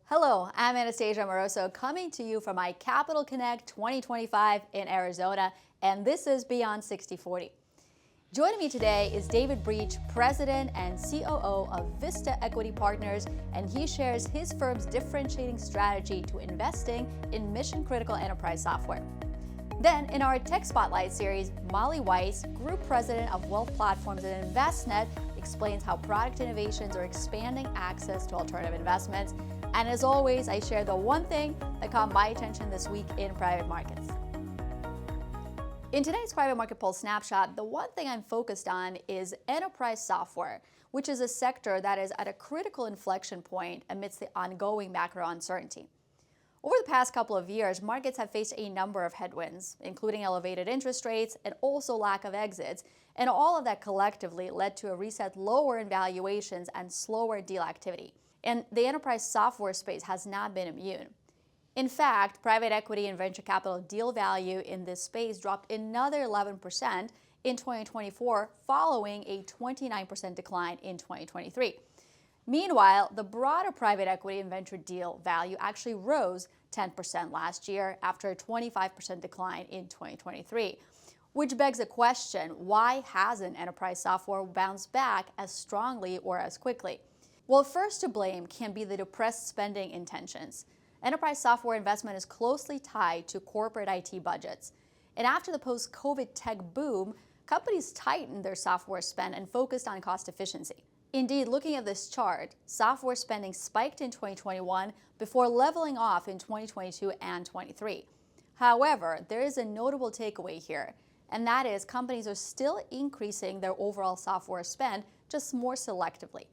Hello, I'm Anastasia Amoroso coming to you from iCapital Connect 2025 in Arizona, and this is Beyond 60/40. Joining me today is David Breach, President and COO of Vista Equity Partners, and he shares his firm's differentiating strategy to investing in mission-critical enterprise software. Then, in our Tech Spotlight series, Molly Weiss, Group President of Wealth Platforms at Envestnet, explains how product innovations are expanding access to alternative investments. And as always, I share the one thing that caught my attention this week in private markets. In today's Private Market Pulse Snapshot, the one thing I'm focused on is enterprise software, which is a sector that is at a critical inflection point amidst the ongoing macro uncertainty. Over the past couple of years, markets have faced a number of headwinds, including elevated interest rates and also lack of exits, and all of that collectively led to a reset lower in valuations and slower deal activity. And the enterprise software space has not been immune. In fact, private equity and venture capital deal value in this space dropped another 11% in 2024, following a 29% decline in 2023. Meanwhile, the broader private equity and venture deal value actually rose 10% last year after a 25% decline in 2023, which begs the question, why hasn't enterprise software bounced back as strongly or as quickly? Well, first to blame can be the depressed spending intentions. Enterprise software investment is closely tied to corporate IT budgets. And after the post-COVID tech boom, companies tightened their software spend and focused on cost efficiency. Indeed, looking at this chart, software spending spiked in 2021 before leveling off in 2022 and 23. However, there is a notable takeaway here, and that is companies are still increasing their overall software spend, just more selectively.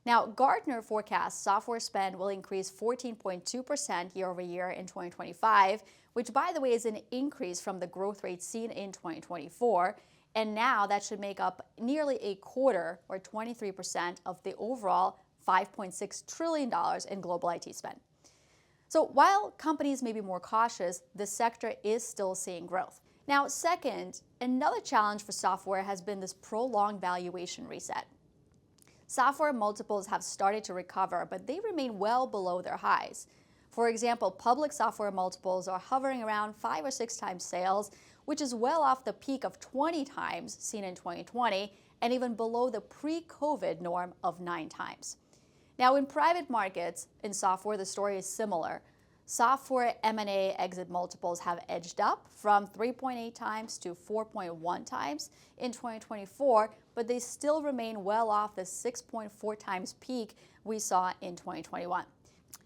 Now, Gartner forecasts software spend will increase 14.2% year over year in 2025, which, by the way, is an increase from the growth rate seen in 2024. And now that should make up nearly a quarter, or 23%, of the overall $5.6 trillion in global IT spend. So while companies may be more cautious, the sector is still seeing growth. Now, second, another challenge for software has been this prolonged valuation reset. Software multiples have started to recover, but they remain well below their highs. For example, public software multiples are hovering around 5 or 6 times sales, which is well off the peak of 20 times seen in 2020, and even below the pre-COVID norm of 9 times. Now, in private markets, in software, the story is similar. Software M&A exit multiples have edged up from 3.8 times to 4.1 times in 2024, but they still remain well off the 6.4 times peak we saw in 2021.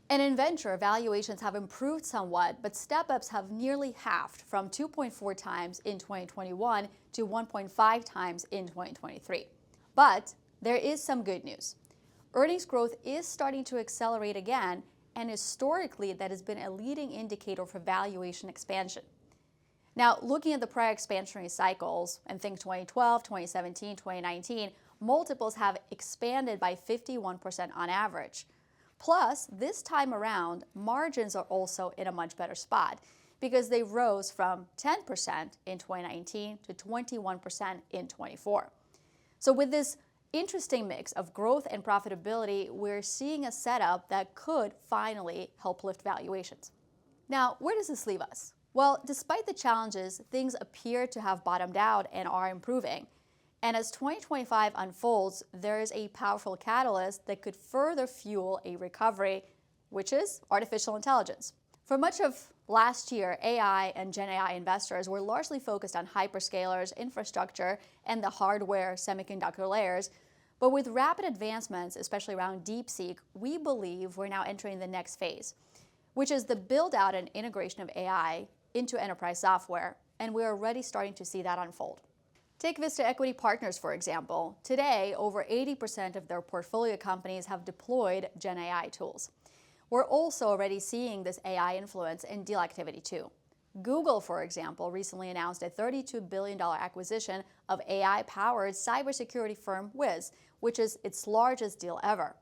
And in venture, valuations have improved somewhat, but step-ups have nearly halved from 2.4 times in 2021 to 1.5 times in 2023. But there is some good news. Earnings growth is starting to accelerate again, and historically that has been a leading indicator for valuation expansion. Now, looking at the prior expansionary cycles, and think 2012, 2017, 2019, multiples have expanded by 51% on average. Plus, this time around, margins are also in a much better spot because they rose from 10% in 2019 to 21% in 24. So with this interesting mix of growth and profitability, we're seeing a setup that could finally help lift valuations. Now, where does this leave us? Well, despite the challenges, things appear to have bottomed out and are improving. And as 2025 unfolds, there is a powerful catalyst that could further fuel a recovery, which is artificial intelligence. For much of last year, AI and Gen AI investors were largely focused on hyperscalers, infrastructure, and the hardware semiconductor layers. But with rapid advancements, especially around DeepSeek, we believe we're now entering the next phase, which is the build-out and integration of AI into enterprise software, and we're already starting to see that unfold. Take Vista Equity Partners, for example. Today, over 80% of their portfolio companies have deployed Gen AI tools. We're also already seeing this AI influence in deal activity too. Google, for example, recently announced a $32 billion acquisition of AI-powered cybersecurity firm Wiz, which is its largest deal ever.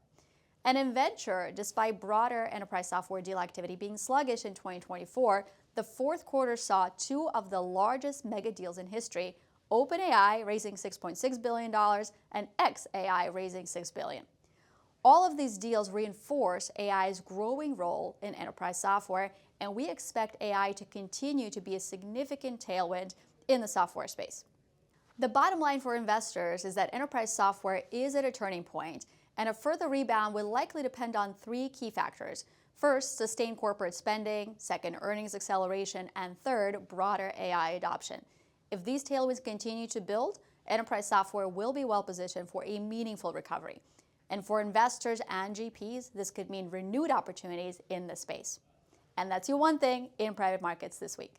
And in venture, despite broader enterprise software deal activity being sluggish in 2024, the fourth quarter saw 2 of the largest mega deals in history, OpenAI raising $6.6 billion and xAI raising $6 billion. All of these deals reinforce AI's growing role in enterprise software, and we expect AI to continue to be a significant tailwind in the software space. The bottom line for investors is that enterprise software is at a turning point, and a further rebound will likely depend on three key factors. First, sustained corporate spending, second, earnings acceleration, and third, broader AI adoption. If these tailwinds continue to build, enterprise software will be well positioned for a meaningful recovery. And for investors and GPs, this could mean renewed opportunities in the space. And that's your one thing in private markets this week.